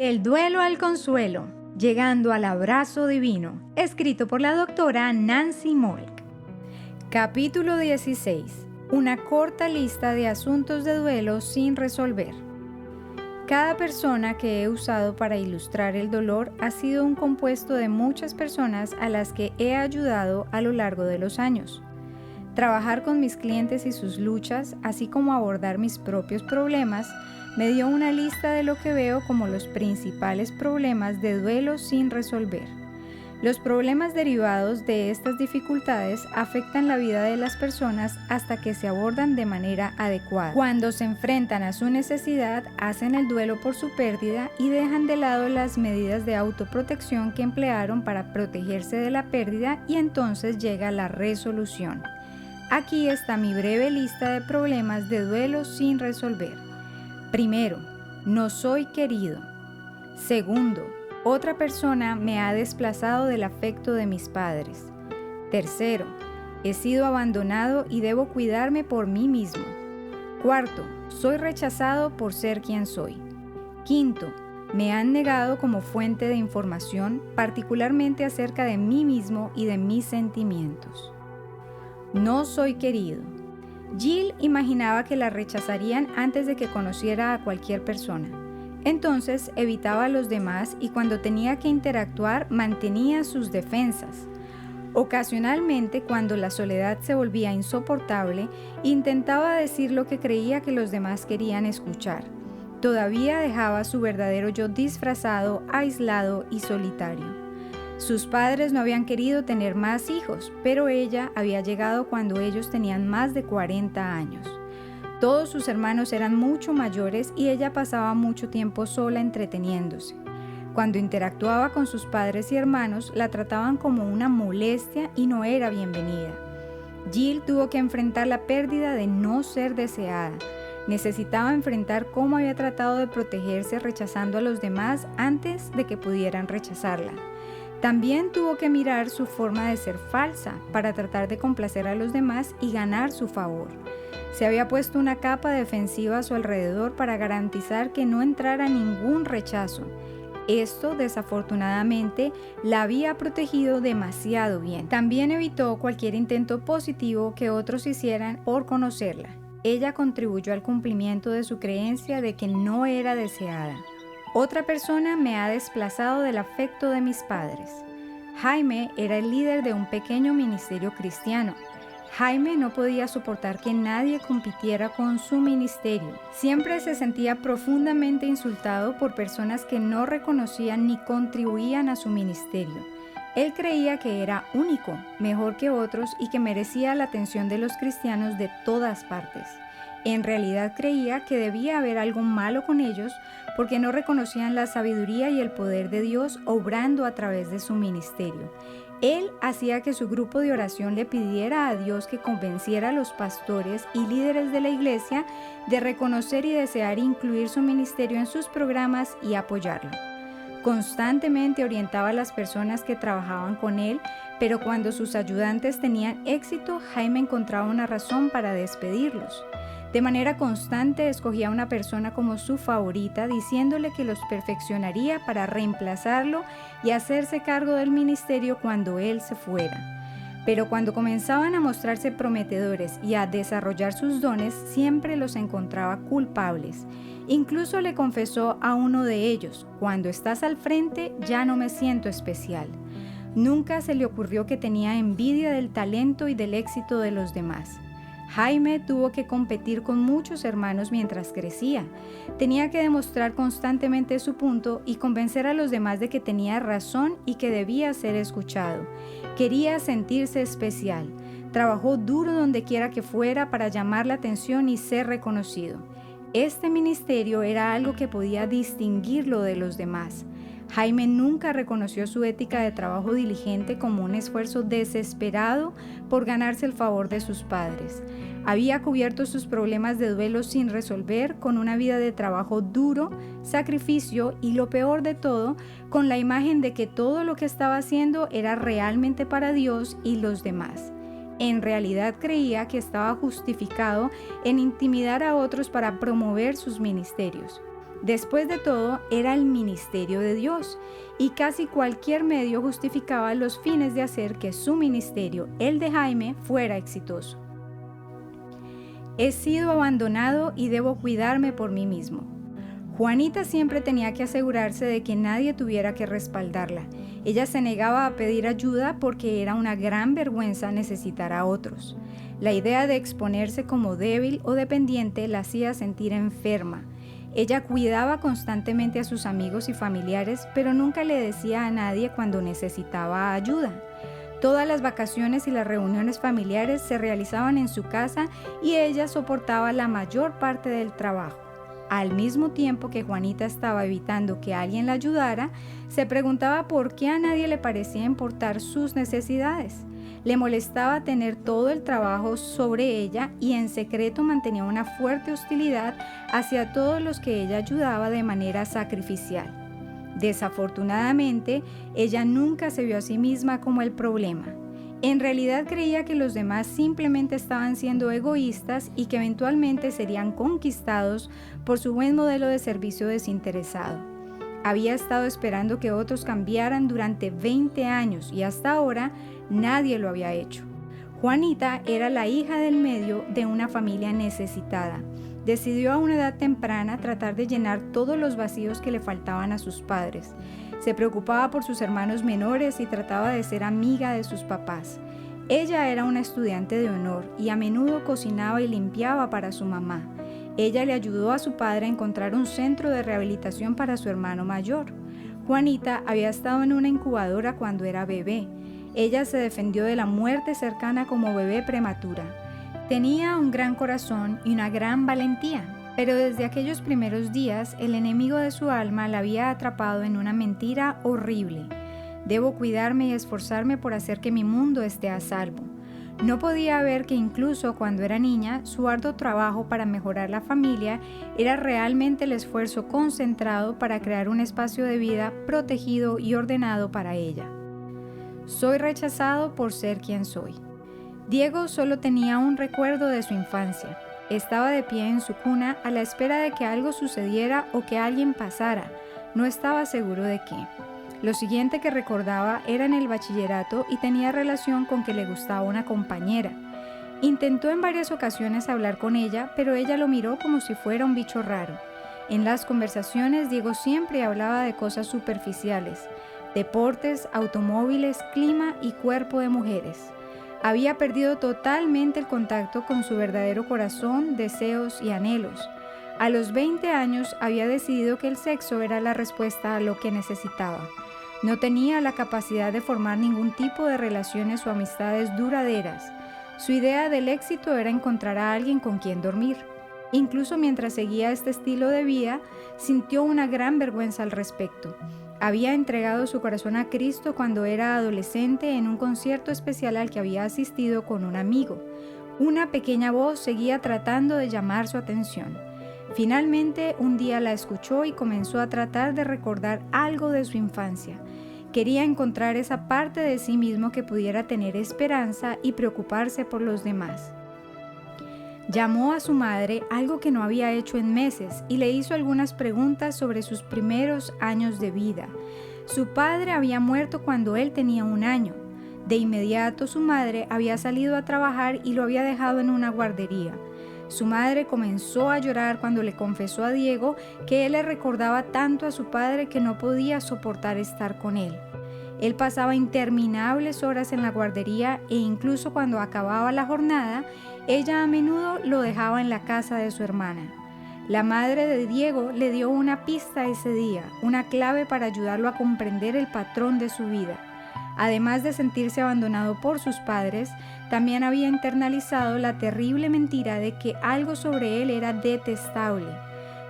El duelo al consuelo, llegando al abrazo divino, escrito por la doctora Nancy Molk. Capítulo 16. Una corta lista de asuntos de duelo sin resolver. Cada persona que he usado para ilustrar el dolor ha sido un compuesto de muchas personas a las que he ayudado a lo largo de los años. Trabajar con mis clientes y sus luchas, así como abordar mis propios problemas, me dio una lista de lo que veo como los principales problemas de duelo sin resolver. Los problemas derivados de estas dificultades afectan la vida de las personas hasta que se abordan de manera adecuada. Cuando se enfrentan a su necesidad, hacen el duelo por su pérdida y dejan de lado las medidas de autoprotección que emplearon para protegerse de la pérdida, y entonces llega la resolución. Aquí está mi breve lista de problemas de duelo sin resolver. Primero, no soy querido. Segundo, otra persona me ha desplazado del afecto de mis padres. Tercero, he sido abandonado y debo cuidarme por mí mismo. Cuarto, soy rechazado por ser quien soy. Quinto, me han negado como fuente de información, particularmente acerca de mí mismo y de mis sentimientos. No soy querido. Jill imaginaba que la rechazarían antes de que conociera a cualquier persona. Entonces evitaba a los demás y cuando tenía que interactuar mantenía sus defensas. Ocasionalmente, cuando la soledad se volvía insoportable, intentaba decir lo que creía que los demás querían escuchar. Todavía dejaba su verdadero yo disfrazado, aislado y solitario. Sus padres no habían querido tener más hijos, pero ella había llegado cuando ellos tenían más de 40 años. Todos sus hermanos eran mucho mayores y ella pasaba mucho tiempo sola entreteniéndose. Cuando interactuaba con sus padres y hermanos, la trataban como una molestia y no era bienvenida. Jill tuvo que enfrentar la pérdida de no ser deseada. Necesitaba enfrentar cómo había tratado de protegerse rechazando a los demás antes de que pudieran rechazarla. También tuvo que mirar su forma de ser falsa para tratar de complacer a los demás y ganar su favor. Se había puesto una capa defensiva a su alrededor para garantizar que no entrara ningún rechazo. Esto, desafortunadamente, la había protegido demasiado bien. También evitó cualquier intento positivo que otros hicieran por conocerla. Ella contribuyó al cumplimiento de su creencia de que no era deseada. Otra persona me ha desplazado del afecto de mis padres. Jaime era el líder de un pequeño ministerio cristiano. Jaime no podía soportar que nadie compitiera con su ministerio. Siempre se sentía profundamente insultado por personas que no reconocían ni contribuían a su ministerio. Él creía que era único, mejor que otros y que merecía la atención de los cristianos de todas partes. En realidad creía que debía haber algo malo con ellos porque no reconocían la sabiduría y el poder de Dios obrando a través de su ministerio. Él hacía que su grupo de oración le pidiera a Dios que convenciera a los pastores y líderes de la iglesia de reconocer y desear incluir su ministerio en sus programas y apoyarlo. Constantemente orientaba a las personas que trabajaban con él, pero cuando sus ayudantes tenían éxito, Jaime encontraba una razón para despedirlos. De manera constante escogía a una persona como su favorita, diciéndole que los perfeccionaría para reemplazarlo y hacerse cargo del ministerio cuando él se fuera. Pero cuando comenzaban a mostrarse prometedores y a desarrollar sus dones, siempre los encontraba culpables. Incluso le confesó a uno de ellos: cuando estás al frente ya no me siento especial. Nunca se le ocurrió que tenía envidia del talento y del éxito de los demás. Jaime tuvo que competir con muchos hermanos mientras crecía. Tenía que demostrar constantemente su punto y convencer a los demás de que tenía razón y que debía ser escuchado. Quería sentirse especial. Trabajó duro donde quiera que fuera para llamar la atención y ser reconocido. Este ministerio era algo que podía distinguirlo de los demás. Jaime nunca reconoció su ética de trabajo diligente como un esfuerzo desesperado por ganarse el favor de sus padres. Había cubierto sus problemas de duelo sin resolver con una vida de trabajo duro, sacrificio y, lo peor de todo, con la imagen de que todo lo que estaba haciendo era realmente para Dios y los demás. En realidad creía que estaba justificado en intimidar a otros para promover sus ministerios. Después de todo, era el ministerio de Dios, y casi cualquier medio justificaba los fines de hacer que su ministerio, el de Jaime, fuera exitoso. He sido abandonado y debo cuidarme por mí mismo. Juanita siempre tenía que asegurarse de que nadie tuviera que respaldarla. Ella se negaba a pedir ayuda porque era una gran vergüenza necesitar a otros. La idea de exponerse como débil o dependiente la hacía sentir enferma. Ella cuidaba constantemente a sus amigos y familiares, pero nunca le decía a nadie cuando necesitaba ayuda. Todas las vacaciones y las reuniones familiares se realizaban en su casa y ella soportaba la mayor parte del trabajo. Al mismo tiempo que Juanita estaba evitando que alguien la ayudara, se preguntaba por qué a nadie le parecía importar sus necesidades. Le molestaba tener todo el trabajo sobre ella y en secreto mantenía una fuerte hostilidad hacia todos los que ella ayudaba de manera sacrificial. Desafortunadamente, ella nunca se vio a sí misma como el problema. En realidad creía que los demás simplemente estaban siendo egoístas y que eventualmente serían conquistados por su buen modelo de servicio desinteresado. Había estado esperando que otros cambiaran durante 20 años y hasta ahora nadie lo había hecho. Juanita era la hija del medio de una familia necesitada. Decidió a una edad temprana tratar de llenar todos los vacíos que le faltaban a sus padres. Se preocupaba por sus hermanos menores y trataba de ser amiga de sus papás. Ella era una estudiante de honor y a menudo cocinaba y limpiaba para su mamá. Ella le ayudó a su padre a encontrar un centro de rehabilitación para su hermano mayor. Juanita había estado en una incubadora cuando era bebé. Ella se defendió de la muerte cercana como bebé prematura. Tenía un gran corazón y una gran valentía. Pero desde aquellos primeros días, el enemigo de su alma la había atrapado en una mentira horrible. Debo cuidarme y esforzarme por hacer que mi mundo esté a salvo. No podía ver que incluso cuando era niña, su arduo trabajo para mejorar la familia era realmente el esfuerzo concentrado para crear un espacio de vida protegido y ordenado para ella. Soy rechazado por ser quien soy. Diego solo tenía un recuerdo de su infancia. Estaba de pie en su cuna a la espera de que algo sucediera o que alguien pasara. No estaba seguro de qué. Lo siguiente que recordaba era en el bachillerato y tenía relación con que le gustaba una compañera. Intentó en varias ocasiones hablar con ella, pero ella lo miró como si fuera un bicho raro. En las conversaciones, Diego siempre hablaba de cosas superficiales: deportes, automóviles, clima y cuerpo de mujeres. Había perdido totalmente el contacto con su verdadero corazón, deseos y anhelos. A los 20 años había decidido que el sexo era la respuesta a lo que necesitaba. No tenía la capacidad de formar ningún tipo de relaciones o amistades duraderas. Su idea del éxito era encontrar a alguien con quien dormir. Incluso mientras seguía este estilo de vida, sintió una gran vergüenza al respecto. Había entregado su corazón a Cristo cuando era adolescente en un concierto especial al que había asistido con un amigo. Una pequeña voz seguía tratando de llamar su atención. Finalmente, un día la escuchó y comenzó a tratar de recordar algo de su infancia. Quería encontrar esa parte de sí mismo que pudiera tener esperanza y preocuparse por los demás. Llamó a su madre, algo que no había hecho en meses, y le hizo algunas preguntas sobre sus primeros años de vida. Su padre había muerto cuando él tenía 1 año. De inmediato su madre había salido a trabajar y lo había dejado en una guardería. Su madre comenzó a llorar cuando le confesó a Diego que él le recordaba tanto a su padre que no podía soportar estar con él. Él pasaba interminables horas en la guardería e incluso cuando acababa la jornada, ella a menudo lo dejaba en la casa de su hermana. La madre de Diego le dio una pista ese día, una clave para ayudarlo a comprender el patrón de su vida. Además de sentirse abandonado por sus padres, también había internalizado la terrible mentira de que algo sobre él era detestable.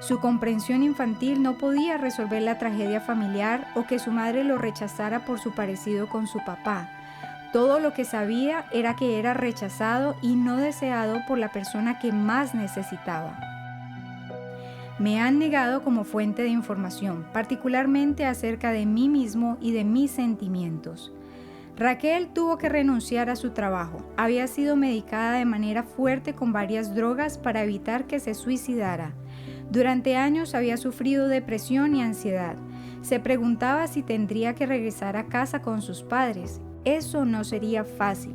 Su comprensión infantil no podía resolver la tragedia familiar o que su madre lo rechazara por su parecido con su papá. Todo lo que sabía era que era rechazado y no deseado por la persona que más necesitaba. Me han negado como fuente de información, particularmente acerca de mí mismo y de mis sentimientos. Raquel tuvo que renunciar a su trabajo. Había sido medicada de manera fuerte con varias drogas para evitar que se suicidara. Durante años había sufrido depresión y ansiedad. Se preguntaba si tendría que regresar a casa con sus padres. Eso no sería fácil.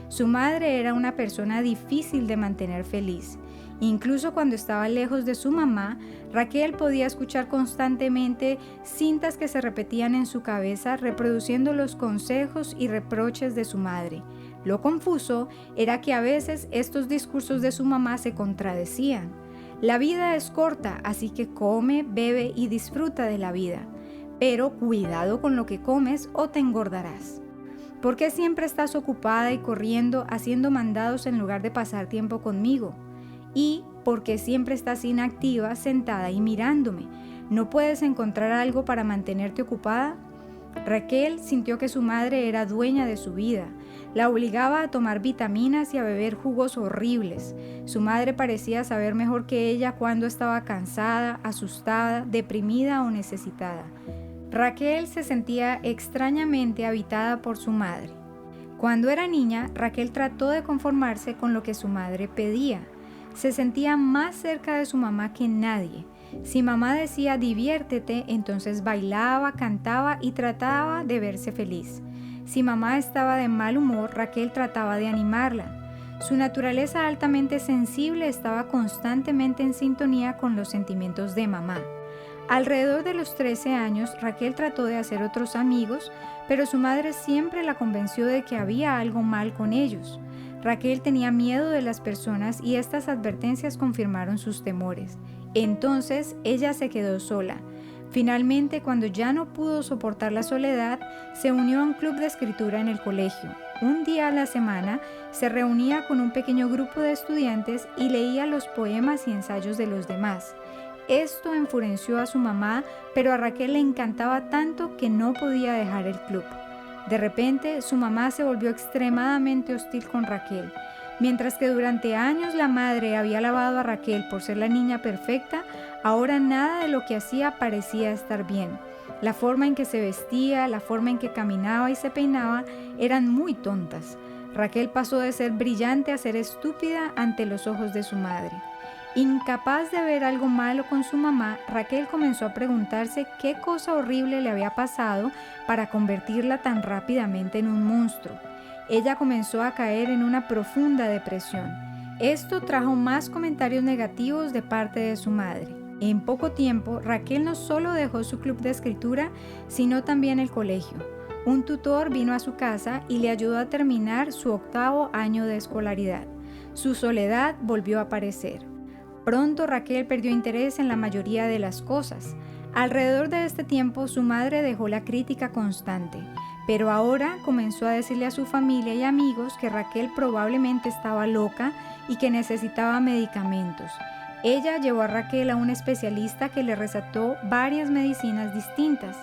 Su madre era una persona difícil de mantener feliz. Incluso cuando estaba lejos de su mamá, Raquel podía escuchar constantemente cintas que se repetían en su cabeza, reproduciendo los consejos y reproches de su madre. Lo confuso era que a veces estos discursos de su mamá se contradecían. La vida es corta, así que come, bebe y disfruta de la vida. Pero cuidado con lo que comes o te engordarás. ¿Por qué siempre estás ocupada y corriendo, haciendo mandados en lugar de pasar tiempo conmigo? ¿Y por qué siempre estás inactiva, sentada y mirándome? ¿No puedes encontrar algo para mantenerte ocupada? Raquel sintió que su madre era dueña de su vida. La obligaba a tomar vitaminas y a beber jugos horribles. Su madre parecía saber mejor que ella cuando estaba cansada, asustada, deprimida o necesitada. Raquel se sentía extrañamente habitada por su madre. Cuando era niña, Raquel trató de conformarse con lo que su madre pedía. Se sentía más cerca de su mamá que nadie. Si mamá decía diviértete, entonces bailaba, cantaba y trataba de verse feliz. Si mamá estaba de mal humor, Raquel trataba de animarla. Su naturaleza altamente sensible estaba constantemente en sintonía con los sentimientos de mamá. Alrededor de los 13 años, Raquel trató de hacer otros amigos, pero su madre siempre la convenció de que había algo mal con ellos. Raquel tenía miedo de las personas y estas advertencias confirmaron sus temores. Entonces, ella se quedó sola. Finalmente, cuando ya no pudo soportar la soledad, se unió a un club de escritura en el colegio. Un día a la semana, se reunía con un pequeño grupo de estudiantes y leía los poemas y ensayos de los demás. Esto enfureció a su mamá, pero a Raquel le encantaba tanto que no podía dejar el club. De repente, su mamá se volvió extremadamente hostil con Raquel. Mientras que durante años la madre había alabado a Raquel por ser la niña perfecta, ahora nada de lo que hacía parecía estar bien. La forma en que se vestía, la forma en que caminaba y se peinaba eran muy tontas. Raquel pasó de ser brillante a ser estúpida ante los ojos de su madre. Incapaz de ver algo malo con su mamá, Raquel comenzó a preguntarse qué cosa horrible le había pasado para convertirla tan rápidamente en un monstruo. Ella comenzó a caer en una profunda depresión. Esto trajo más comentarios negativos de parte de su madre. En poco tiempo, Raquel no solo dejó su club de escritura, sino también el colegio. Un tutor vino a su casa y le ayudó a terminar su 8º año de escolaridad. Su soledad volvió a aparecer. Pronto Raquel perdió interés en la mayoría de las cosas. Alrededor de este tiempo su madre dejó la crítica constante, pero ahora comenzó a decirle a su familia y amigos que Raquel probablemente estaba loca y que necesitaba medicamentos. Ella llevó a Raquel a un especialista que le recetó varias medicinas distintas.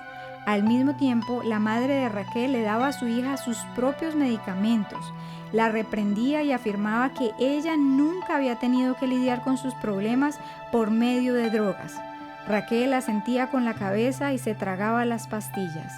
Al mismo tiempo, la madre de Raquel le daba a su hija sus propios medicamentos. La reprendía y afirmaba que ella nunca había tenido que lidiar con sus problemas por medio de drogas. Raquel asentía con la cabeza y se tragaba las pastillas.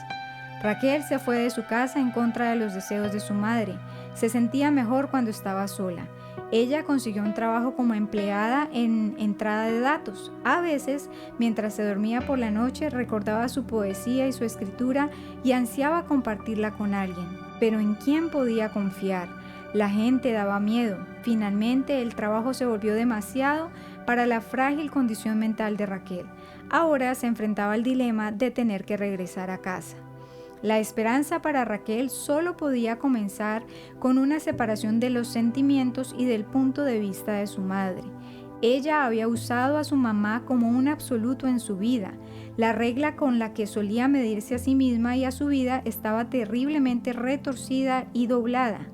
Raquel se fue de su casa en contra de los deseos de su madre. Se sentía mejor cuando estaba sola. Ella consiguió un trabajo como empleada en entrada de datos. A veces, mientras se dormía por la noche, recordaba su poesía y su escritura y ansiaba compartirla con alguien. Pero ¿en quién podía confiar? La gente daba miedo. Finalmente, el trabajo se volvió demasiado para la frágil condición mental de Raquel. Ahora se enfrentaba al dilema de tener que regresar a casa. La esperanza para Raquel solo podía comenzar con una separación de los sentimientos y del punto de vista de su madre. Ella había usado a su mamá como un absoluto en su vida. La regla con la que solía medirse a sí misma y a su vida estaba terriblemente retorcida y doblada.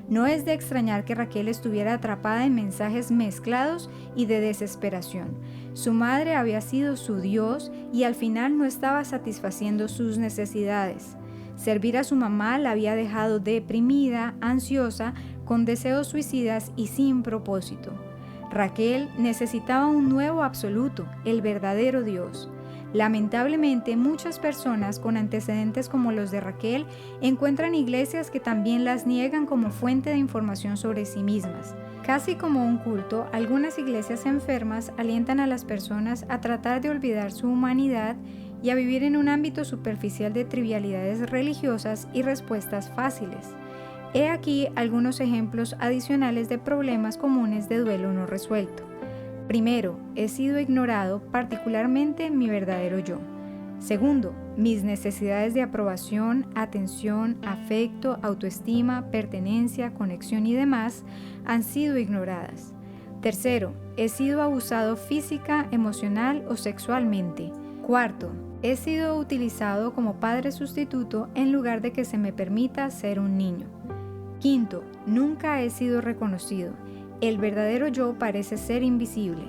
No es de extrañar que Raquel estuviera atrapada en mensajes mezclados y de desesperación. Su madre había sido su Dios y al final no estaba satisfaciendo sus necesidades. Servir a su mamá la había dejado deprimida, ansiosa, con deseos suicidas y sin propósito. Raquel necesitaba un nuevo absoluto, el verdadero Dios. Lamentablemente, muchas personas con antecedentes como los de Raquel encuentran iglesias que también las niegan como fuente de información sobre sí mismas. Casi como un culto, algunas iglesias enfermas alientan a las personas a tratar de olvidar su humanidad y a vivir en un ámbito superficial de trivialidades religiosas y respuestas fáciles. He aquí algunos ejemplos adicionales de problemas comunes de duelo no resuelto. Primero, he sido ignorado, particularmente mi verdadero yo. Segundo, mis necesidades de aprobación, atención, afecto, autoestima, pertenencia, conexión y demás han sido ignoradas. Tercero, he sido abusado física, emocional o sexualmente. Cuarto, he sido utilizado como padre sustituto en lugar de que se me permita ser un niño. Quinto, nunca he sido reconocido. El verdadero yo parece ser invisible.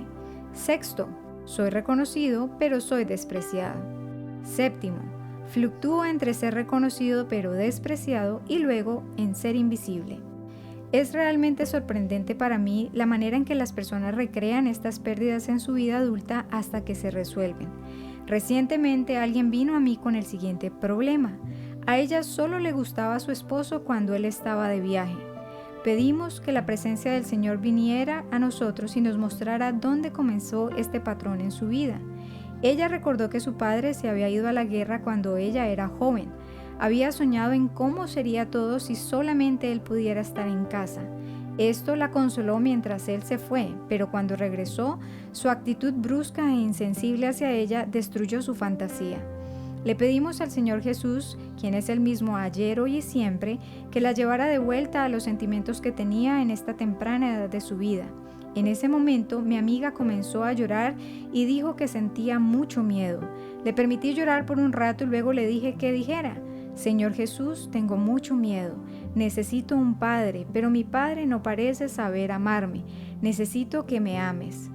Sexto, soy reconocido pero soy despreciado. Séptimo, fluctúo entre ser reconocido pero despreciado y luego en ser invisible. Es realmente sorprendente para mí la manera en que las personas recrean estas pérdidas en su vida adulta hasta que se resuelven. Recientemente alguien vino a mí con el siguiente problema. A ella solo le gustaba a su esposo cuando él estaba de viaje. Pedimos que la presencia del Señor viniera a nosotros y nos mostrara dónde comenzó este patrón en su vida. Ella recordó que su padre se había ido a la guerra cuando ella era joven. Había soñado en cómo sería todo si solamente él pudiera estar en casa. Esto la consoló mientras él se fue, pero cuando regresó, su actitud brusca e insensible hacia ella destruyó su fantasía. Le pedimos al Señor Jesús, quien es el mismo ayer, hoy y siempre, que la llevara de vuelta a los sentimientos que tenía en esta temprana edad de su vida. En ese momento, mi amiga comenzó a llorar y dijo que sentía mucho miedo. Le permití llorar por un rato y luego le dije que dijera: Señor Jesús, tengo mucho miedo. Necesito un padre, pero mi padre no parece saber amarme. Necesito que me ames.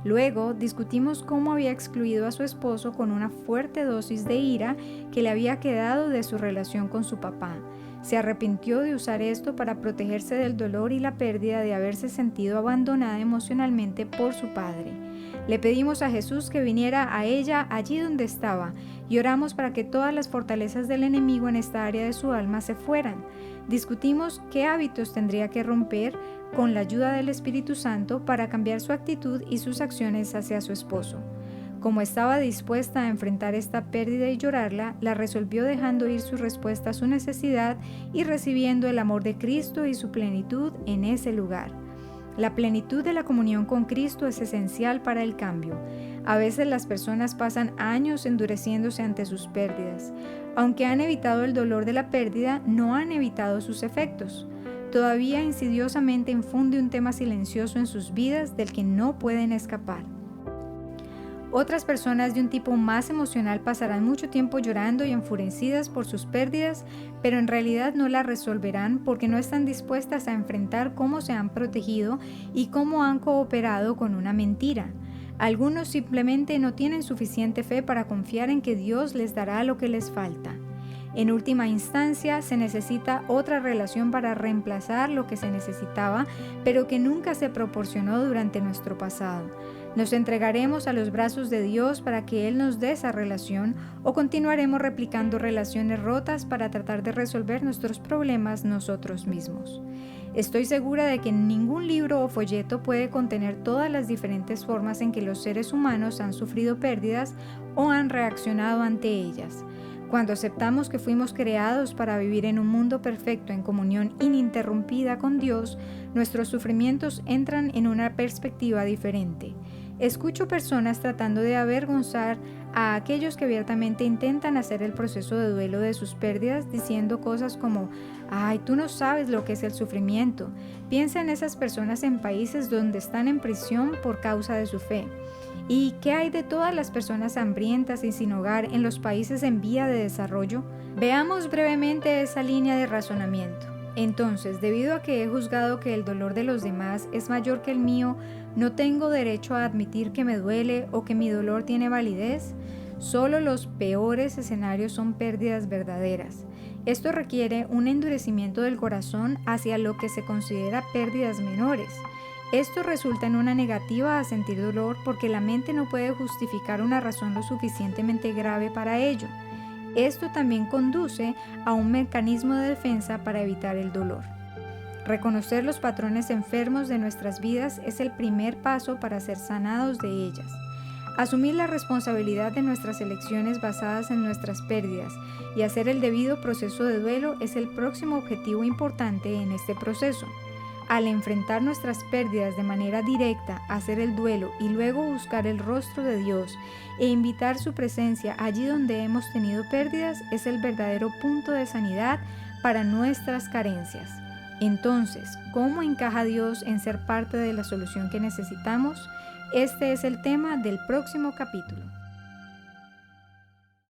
Luego discutimos cómo había excluido a su esposo con una fuerte dosis de ira que le había quedado de su relación con su papá. Se arrepintió de usar esto para protegerse del dolor y la pérdida de haberse sentido abandonada emocionalmente por su padre. Le pedimos a Jesús que viniera a ella allí donde estaba y oramos para que todas las fortalezas del enemigo en esta área de su alma se fueran. Discutimos qué hábitos tendría que romper con la ayuda del Espíritu Santo para cambiar su actitud y sus acciones hacia su esposo. Como estaba dispuesta a enfrentar esta pérdida y llorarla, la resolvió dejando ir su respuesta a su necesidad y recibiendo el amor de Cristo y su plenitud en ese lugar. La plenitud de la comunión con Cristo es esencial para el cambio. A veces las personas pasan años endureciéndose ante sus pérdidas. Aunque han evitado el dolor de la pérdida, no han evitado sus efectos. Todavía insidiosamente infunde un tema silencioso en sus vidas del que no pueden escapar. Otras personas de un tipo más emocional pasarán mucho tiempo llorando y enfurecidas por sus pérdidas, pero en realidad no las resolverán porque no están dispuestas a enfrentar cómo se han protegido y cómo han cooperado con una mentira. Algunos simplemente no tienen suficiente fe para confiar en que Dios les dará lo que les falta. En última instancia, se necesita otra relación para reemplazar lo que se necesitaba, pero que nunca se proporcionó durante nuestro pasado. ¿Nos entregaremos a los brazos de Dios para que Él nos dé esa relación o continuaremos replicando relaciones rotas para tratar de resolver nuestros problemas nosotros mismos? Estoy segura de que ningún libro o folleto puede contener todas las diferentes formas en que los seres humanos han sufrido pérdidas o han reaccionado ante ellas. Cuando aceptamos que fuimos creados para vivir en un mundo perfecto en comunión ininterrumpida con Dios, nuestros sufrimientos entran en una perspectiva diferente. Escucho personas tratando de avergonzar a aquellos que abiertamente intentan hacer el proceso de duelo de sus pérdidas diciendo cosas como: «Ay, tú no sabes lo que es el sufrimiento». Piensa en esas personas en países donde están en prisión por causa de su fe. ¿Y qué hay de todas las personas hambrientas y sin hogar en los países en vía de desarrollo? Veamos brevemente esa línea de razonamiento. Entonces, debido a que he juzgado que el dolor de los demás es mayor que el mío, ¿no tengo derecho a admitir que me duele o que mi dolor tiene validez? Solo los peores escenarios son pérdidas verdaderas. Esto requiere un endurecimiento del corazón hacia lo que se considera pérdidas menores. Esto resulta en una negativa a sentir dolor porque la mente no puede justificar una razón lo suficientemente grave para ello. Esto también conduce a un mecanismo de defensa para evitar el dolor. Reconocer los patrones enfermos de nuestras vidas es el primer paso para ser sanados de ellas. Asumir la responsabilidad de nuestras elecciones basadas en nuestras pérdidas y hacer el debido proceso de duelo es el próximo objetivo importante en este proceso. Al enfrentar nuestras pérdidas de manera directa, hacer el duelo y luego buscar el rostro de Dios e invitar su presencia allí donde hemos tenido pérdidas es el verdadero punto de sanidad para nuestras carencias. Entonces, ¿cómo encaja Dios en ser parte de la solución que necesitamos? Este es el tema del próximo capítulo.